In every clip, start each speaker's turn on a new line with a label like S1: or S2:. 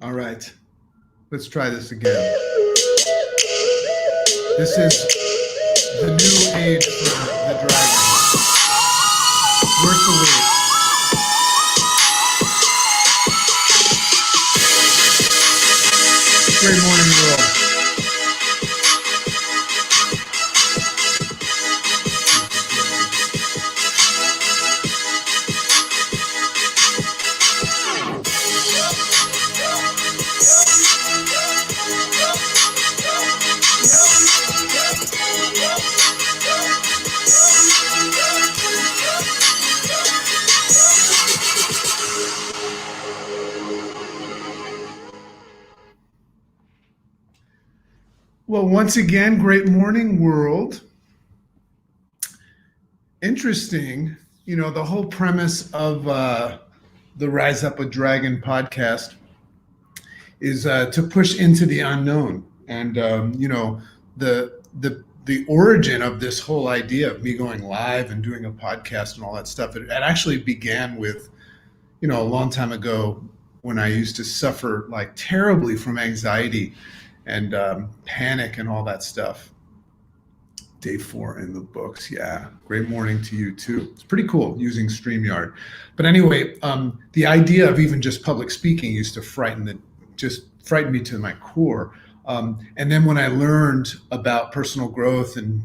S1: All right, let's try this again. This is the new age for the dragon. Worth the wait. Great morning, world. Well, once again, great morning, world. Interesting. The whole premise of the Rise Up a Dragon podcast is to push into the unknown. And, the origin of this whole idea of me going live and doing a podcast and all that stuff, it actually began with, a long time ago when I used to suffer like terribly from anxiety and panic and all that stuff. Day 4 in the books. Yeah. Great morning to you too. It's pretty cool using StreamYard. But anyway, the idea of even just public speaking used to frighten me to my core. And then when I learned about personal growth and,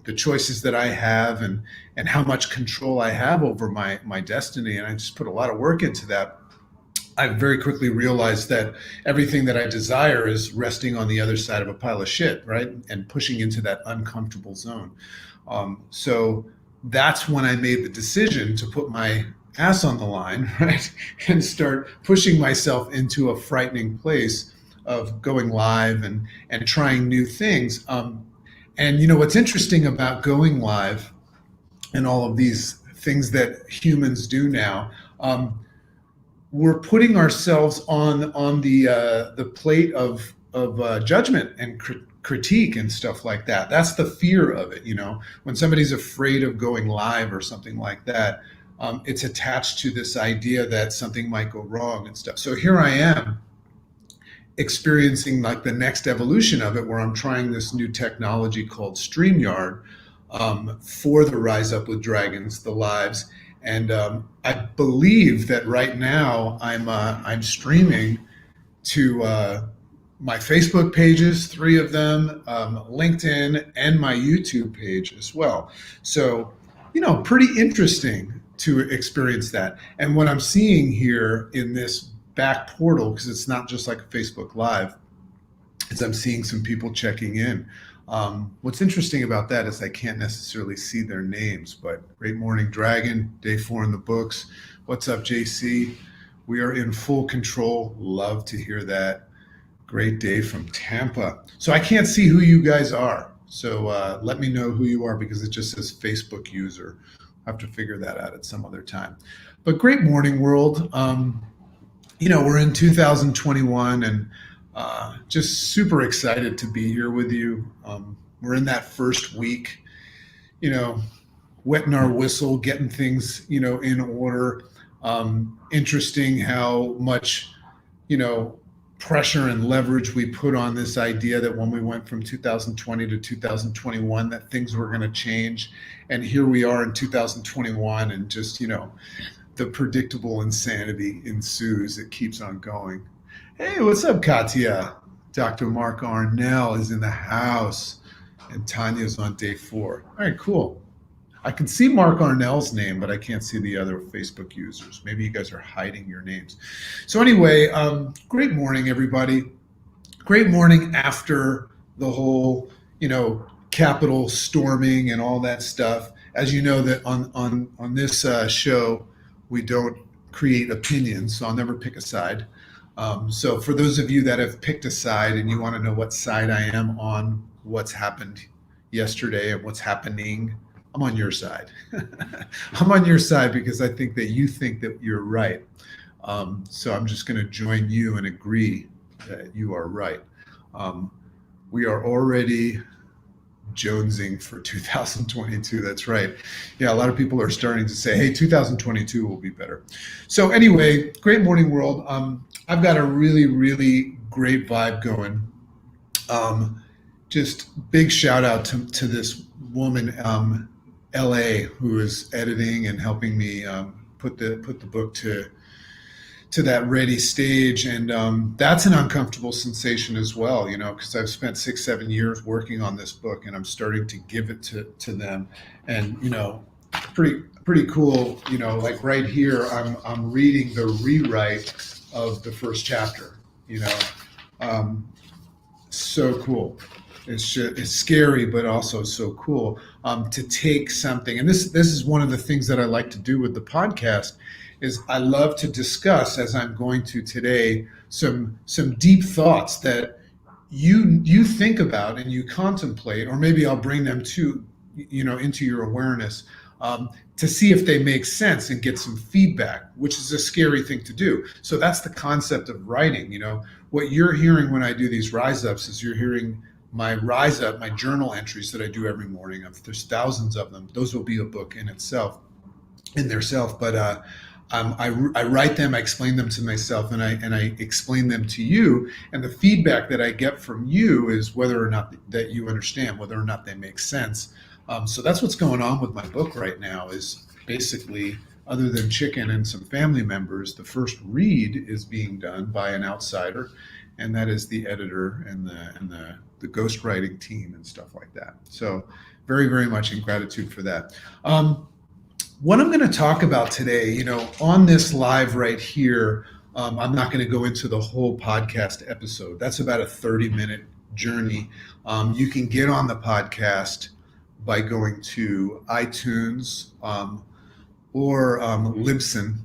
S1: the choices that I have and how much control I have over my destiny, and I just put a lot of work into that, I very quickly realized that everything that I desire is resting on the other side of a pile of shit, right? And pushing into that uncomfortable zone. So that's when I made the decision to put my ass on the line, right? And start pushing myself into a frightening place of going live and trying new things. And what's interesting about going live and all of these things that humans do now, we're putting ourselves on the plate of judgment and critique and stuff like that. That's the fear of it. When somebody's afraid of going live or something like that, it's attached to this idea that something might go wrong and stuff. So here I am experiencing like the next evolution of it, where I'm trying this new technology called StreamYard for the Rise Up with Dragons, the lives. And I believe that right now I'm streaming to my Facebook pages, 3 of them, LinkedIn, and my YouTube page as well. So, pretty interesting to experience that. And what I'm seeing here in this back portal, because it's not just like a Facebook Live, is I'm seeing some people checking in. What's interesting about that is I can't necessarily see their names, but great morning, Dragon, day 4 in the books. What's up, JC? We are in full control. Love to hear that. Great day from Tampa. So I can't see who you guys are. So let me know who you are, because it just says Facebook user. I'll have to figure that out at some other time. But great morning, world. We're in 2021 and just super excited to be here with you. We're in that first week, wetting our whistle, getting things, in order. Interesting how much, pressure and leverage we put on this idea that when we went from 2020 to 2021, that things were going to change. And here we are in 2021, and just, the predictable insanity ensues. It keeps on going. Hey, what's up, Katya? Dr. Mark Arnell is in the house, and Tanya's on day 4. All right, cool. I can see Mark Arnell's name, but I can't see the other Facebook users. Maybe you guys are hiding your names. So anyway, great morning, everybody. Great morning after the whole, Capitol storming and all that stuff. As you know, that on this show, we don't create opinions, so I'll never pick a side. So for those of you that have picked a side and you want to know what side I am on what's happened yesterday and what's happening, I'm on your side. I'm on your side because I think that you think that you're right. So I'm just going to join you and agree that you are right. We are already jonesing for 2022. That's right. Yeah, a lot of people are starting to say, hey, 2022 will be better. So anyway, great morning, world. I've got a really, really great vibe going. Um, just big shout out to this woman, LA, who is editing and helping me put the book to that ready stage, and that's an uncomfortable sensation as well, you know, because I've spent 6 7 years working on this book, and I'm starting to give it to them, and you know, pretty cool, you know, like right here, I'm reading the rewrite of the first chapter, you know. um, so cool. It's scary, but also so cool, to take something. And this is one of the things that I like to do with the podcast is I love to discuss, as I'm going to today, some deep thoughts that you think about and you contemplate, or maybe I'll bring them to, you know, into your awareness, to see if they make sense and get some feedback, which is a scary thing to do. So that's the concept of writing. You know, what you're hearing when I do these rise ups is you're hearing my rise up, my journal entries that I do every morning. There's thousands of them. Those will be a book in itself, in their self. But I write them, I explain them to myself, and I explain them to you. And the feedback that I get from you is whether or not that you understand, whether or not they make sense. So that's what's going on with my book right now. Is basically, other than Chicken and some family members, the first read is being done by an outsider, and that is the editor and the ghostwriting team and stuff like that. So very, very much in gratitude for that. What I'm going to talk about today, you know, on this live right here, I'm not going to go into the whole podcast episode. That's about a 30-minute journey. You can get on the podcast by going to iTunes, or Libsyn,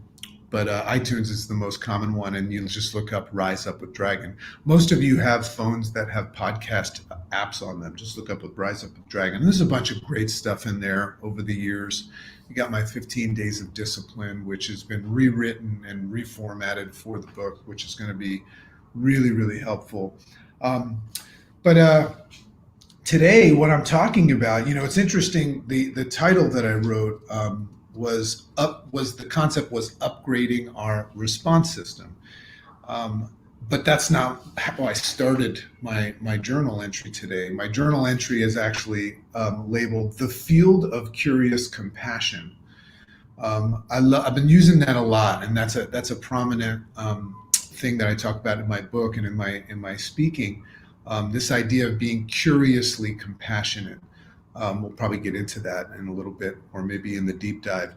S1: but iTunes is the most common one, and you'll just look up Rise Up with Dragon. Most of you have phones that have podcast apps on them. Just look up with Rise Up with Dragon. There's a bunch of great stuff in there over the years. You got my 15 Days of Discipline, which has been rewritten and reformatted for the book, which is going to be really, really helpful. But today, what I'm talking about, you know, it's interesting. The title that I wrote was the concept was upgrading our response system. But that's not how I started my journal entry today. My journal entry is actually labeled "The Field of Curious Compassion." I've been using that a lot, and that's a prominent thing that I talk about in my book and in my speaking. This idea of being curiously compassionate. We'll probably get into that in a little bit, or maybe in the deep dive.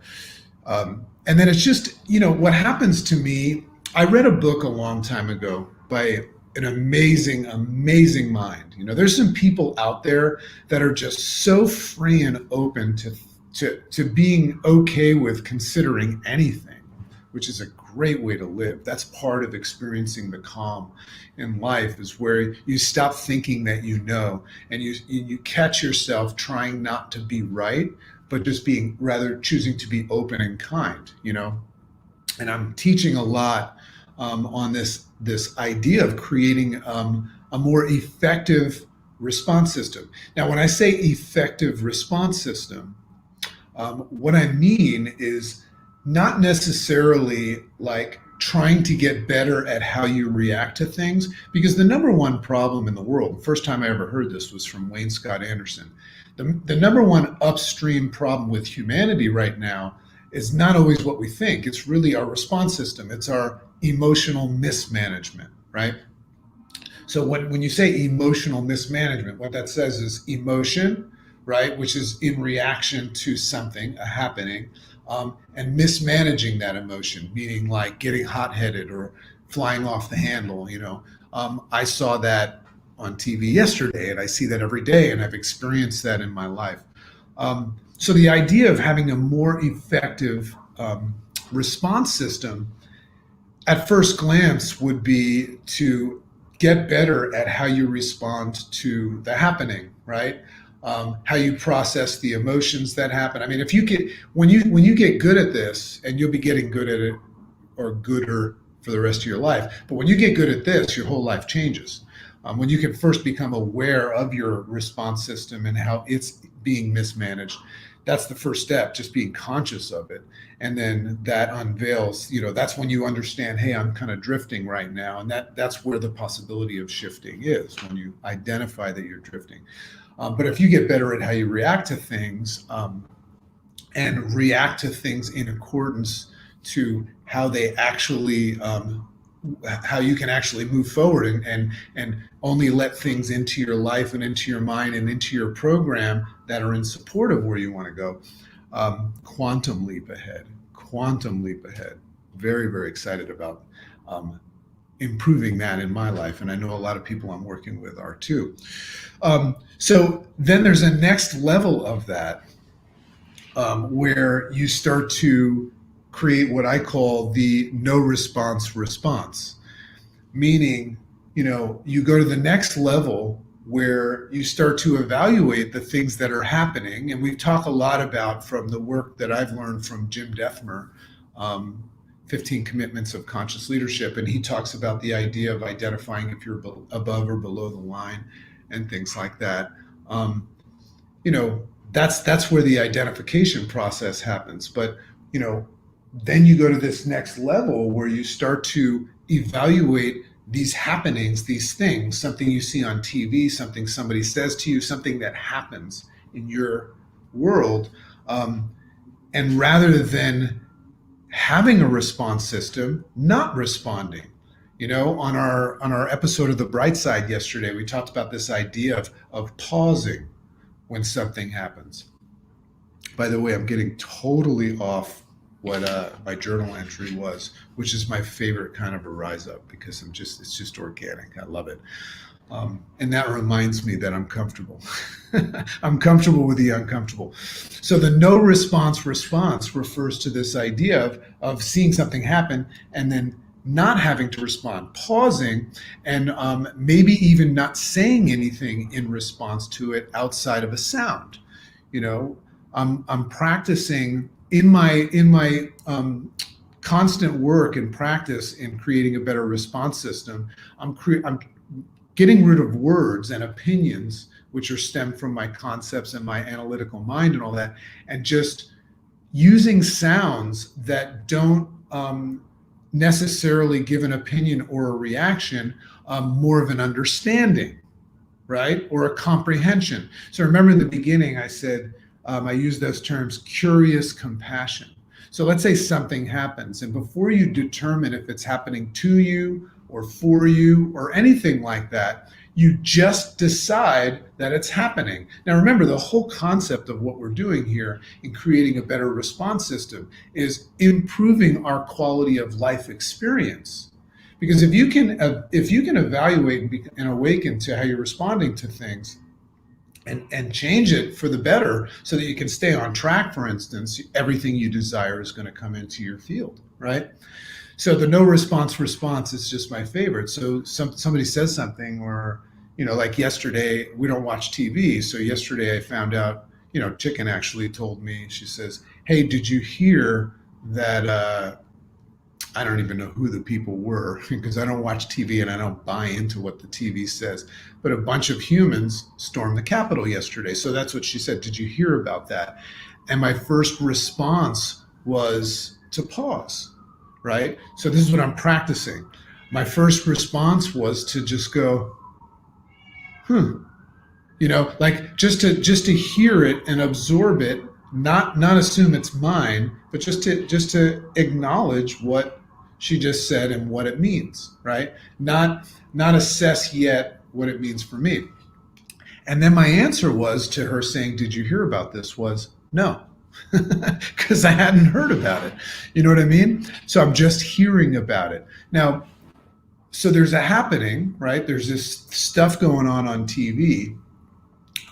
S1: And then it's just, you know, what happens to me. I read a book a long time ago by an amazing, amazing mind. You know, there's some people out there that are just so free and open to being okay with considering anything, which is a great way to live. That's part of experiencing the calm in life, is where you stop thinking that you know, and you catch yourself trying not to be right, but just being, rather choosing to be open and kind, you know. And I'm teaching a lot on this idea of creating a more effective response system. Now, when I say effective response system, what I mean is not necessarily like trying to get better at how you react to things, because the number one problem in the world, the first time I ever heard this was from Wayne Scott Anderson. The number one upstream problem with humanity right now is not always what we think. It's really our response system. It's our emotional mismanagement, right? So when you say emotional mismanagement, what that says is emotion, right, which is in reaction to something, a happening, and mismanaging that emotion, meaning like getting hot-headed or flying off the handle. You know, I saw that on TV yesterday, and I see that every day, and I've experienced that in my life. So the idea of having a more effective response system, at first glance, would be to get better at how you respond to the happening, right? How you process the emotions that happen. I mean, if you get when you get good at this, and you'll be getting good at it, or gooder for the rest of your life. But when you get good at this, your whole life changes. When you can first become aware of your response system and how it's being mismanaged, that's the first step, just being conscious of it. And then that unveils, that's when you understand, hey, I'm kind of drifting right now. And that's where the possibility of shifting is, when you identify that you're drifting. But if you get better at how you react to things, and react to things in accordance to how they actually, how you can actually move forward, and only let things into your life and into your mind and into your program that are in support of where you want to go. Quantum leap ahead. Very, very excited about improving that in my life. And I know a lot of people I'm working with are too. So then there's a next level of that, where you start to create what I call the no response response. Meaning, you go to the next level where you start to evaluate the things that are happening. And we've talked a lot about, from the work that I've learned from Jim Dethmer, 15 Commitments of Conscious Leadership. And he talks about the idea of identifying if you're above or below the line and things like that. That's where the identification process happens. But, then you go to this next level where you start to evaluate these happenings, these things, something you see on TV, something somebody says to you, something that happens in your world. And rather than having a response system, not responding. On our episode of The Bright Side yesterday, we talked about this idea of pausing when something happens. By the way, I'm getting totally off what my journal entry was, which is my favorite kind of a rise up, because it's just organic. I love it. And that reminds me that I'm comfortable. I'm comfortable with the uncomfortable. So the no response response refers to this idea of seeing something happen and then not having to respond, pausing, and maybe even not saying anything in response to it outside of a sound. I'm practicing in my constant work and practice in creating a better response system. I'm getting rid of words and opinions, which are stemmed from my concepts and my analytical mind and all that, and just using sounds that don't necessarily give an opinion or a reaction, more of an understanding, right? Or a comprehension. So remember in the beginning, I said, I use those terms, curious compassion. So let's say something happens, and before you determine if it's happening to you or for you or anything like that, you just decide that it's happening. Now remember, the whole concept of what we're doing here in creating a better response system is improving our quality of life experience. Because if you can evaluate and awaken to how you're responding to things, and change it for the better so that you can stay on track, for instance, everything you desire is going to come into your field, right? So the no response response is just my favorite. So somebody says something, or, like yesterday, we don't watch TV. So yesterday I found out, Chicken actually told me, she says, hey, did you hear that, I don't even know who the people were, because I don't watch TV and I don't buy into what the TV says, but a bunch of humans stormed the Capitol yesterday. So that's what she said. Did you hear about that? And my first response was to pause, right? So this is what I'm practicing. My first response was to just go, like just to hear it and absorb it, not assume it's mine, but just to acknowledge what she just said and what it means, right? Not assess yet what it means for me. And then my answer was to her saying, did you hear about this? Was no, because I hadn't heard about it. You know what I mean? So I'm just hearing about it. Now, so there's a happening, right? There's this stuff going on TV,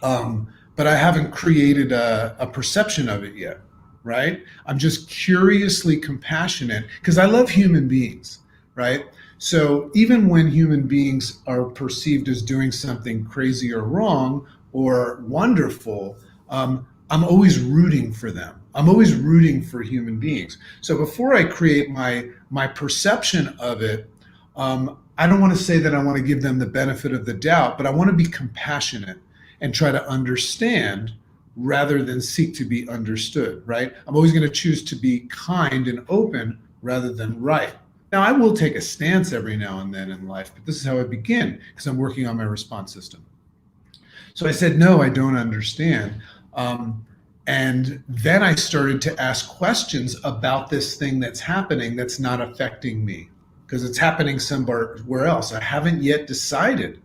S1: but I haven't created a perception of it yet. Right? I'm just curiously compassionate because I love human beings, right? So even when human beings are perceived as doing something crazy or wrong or wonderful, I'm always rooting for them. I'm always rooting for human beings. So before I create my perception of it, I don't want to say that I want to give them the benefit of the doubt, but I want to be compassionate and try to understand rather than seek to be understood, right? I'm always going to choose to be kind and open rather than right. Now, I will take a stance every now and then in life, but this is how I begin because I'm working on my response system. So I said, no, I don't understand. And then I started to ask questions about this thing that's happening that's not affecting me because it's happening somewhere else. I haven't yet decided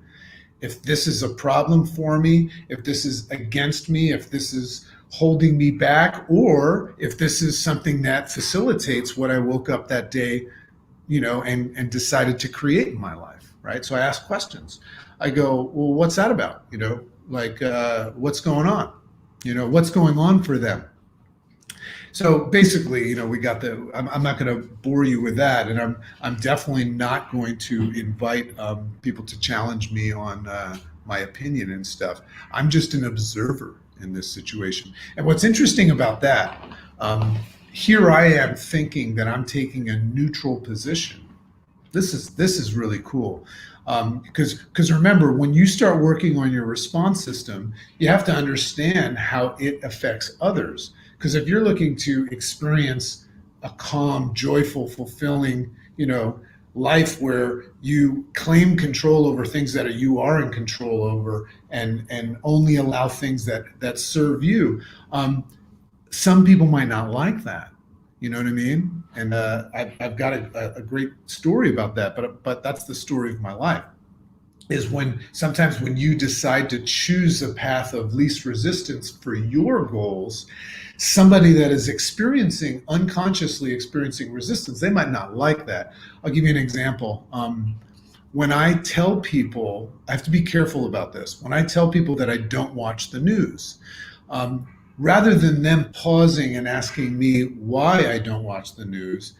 S1: if this is a problem for me, if this is against me, if this is holding me back, or if this is something that facilitates what I woke up that day, and decided to create in my life, right? So I ask questions. I go, well, what's that about? What's going on? What's going on for them? So basically, we got I'm not going to bore you with that, and I'm definitely not going to invite people to challenge me on my opinion and stuff. I'm just an observer in this situation. And what's interesting about that, here I am thinking that I'm taking a neutral position. This is really cool. Because remember, when you start working on your response system, you have to understand how it affects others. Because if you're looking to experience a calm, joyful, fulfilling, life where you claim control over things that you are in control over, and only allow things that serve you, some people might not like that. You know what I mean? And I've got a great story about that, but that's the story of my life. Is sometimes when you decide to choose a path of least resistance for your goals, somebody that is unconsciously experiencing resistance, they might not like that. I'll give you an example. When I tell people, I have to be careful about this. When I tell people that I don't watch the news, rather than them pausing and asking me why I don't watch the news,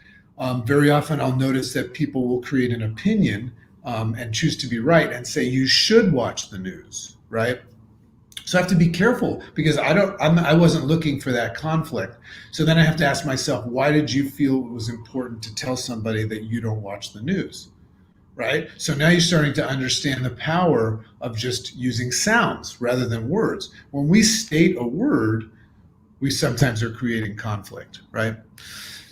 S1: very often I'll notice that people will create an opinion and choose to be right and say you should watch the news, right? So I have to be careful because I wasn't looking for that conflict. So then I have to ask myself, why did you feel it was important to tell somebody that you don't watch the news, right? So now you're starting to understand the power of just using sounds rather than words. When we state a word, we sometimes are creating conflict, right?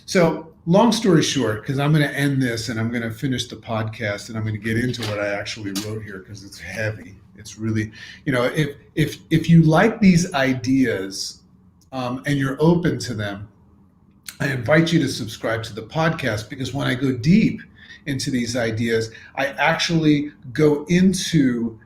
S1: So long story short, because I'm going to end this and I'm going to finish the podcast and I'm going to get into what I actually wrote here because it's heavy. It's really, if you like these ideas and you're open to them, I invite you to subscribe to the podcast because when I go deep into these ideas, I actually go into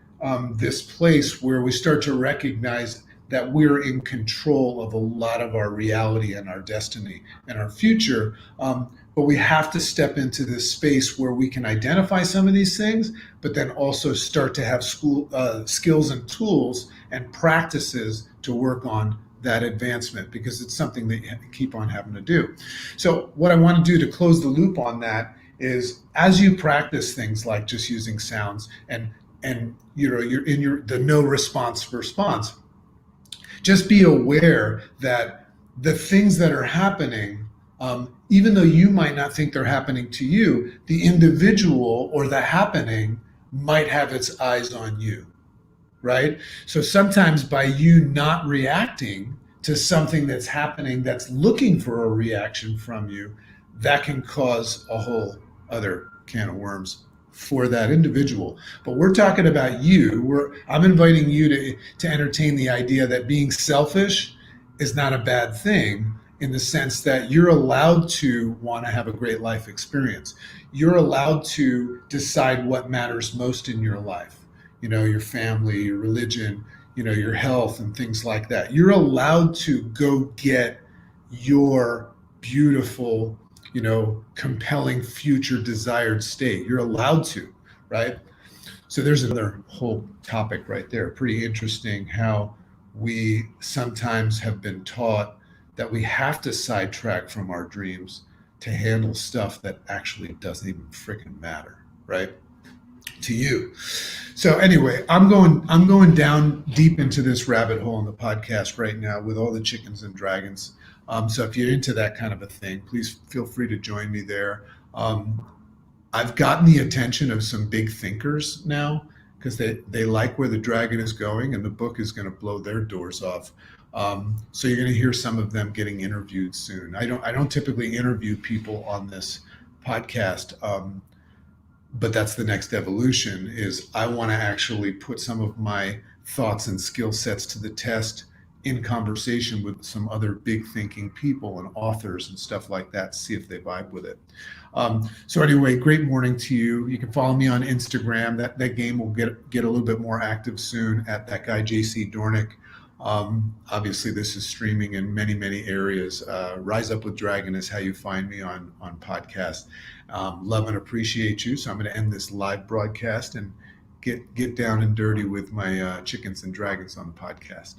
S1: this place where we start to recognize that we're in control of a lot of our reality and our destiny and our future. But we have to step into this space where we can identify some of these things, but then also start to have skills and tools and practices to work on that advancement because it's something that you keep on having to do. So what I want to do to close the loop on that is as you practice things like just using sounds and you're in the no response, just be aware that the things that are happening, even though you might not think they're happening to you, the individual or the happening might have its eyes on you, right? So sometimes by you not reacting to something that's happening that's looking for a reaction from you, that can cause a whole other can of worms for that individual. But we're talking about you. I'm inviting you to entertain the idea that being selfish is not a bad thing in the sense that you're allowed to want to have a great life experience. You're allowed to decide what matters most in your life. Your family, your religion, your health and things like that. You're allowed to go get your beautiful, compelling future desired state. You're allowed to, right? So there's another whole topic right there. Pretty interesting how we sometimes have been taught that we have to sidetrack from our dreams to handle stuff that actually doesn't even freaking matter, right? To you. So anyway, I'm going down deep into this rabbit hole in the podcast right now with all the chickens and dragons. So if you're into that kind of a thing, please feel free to join me there. I've gotten the attention of some big thinkers now because they like where the dragon is going and the book is going to blow their doors off. So you're going to hear some of them getting interviewed soon. I don't typically interview people on this podcast, but that's the next evolution. Is I want to actually put some of my thoughts and skill sets to the test in conversation with some other big thinking people and authors and stuff like that, see if they vibe with it. So anyway, great morning to you. You can follow me on Instagram. That game will get a little bit more active soon at that guy JC Dornick. Obviously, this is streaming in many areas. Rise Up with Dragon is how you find me on podcast. Love and appreciate you. So I'm going to end this live broadcast and get down and dirty with my chickens and dragons on the podcast.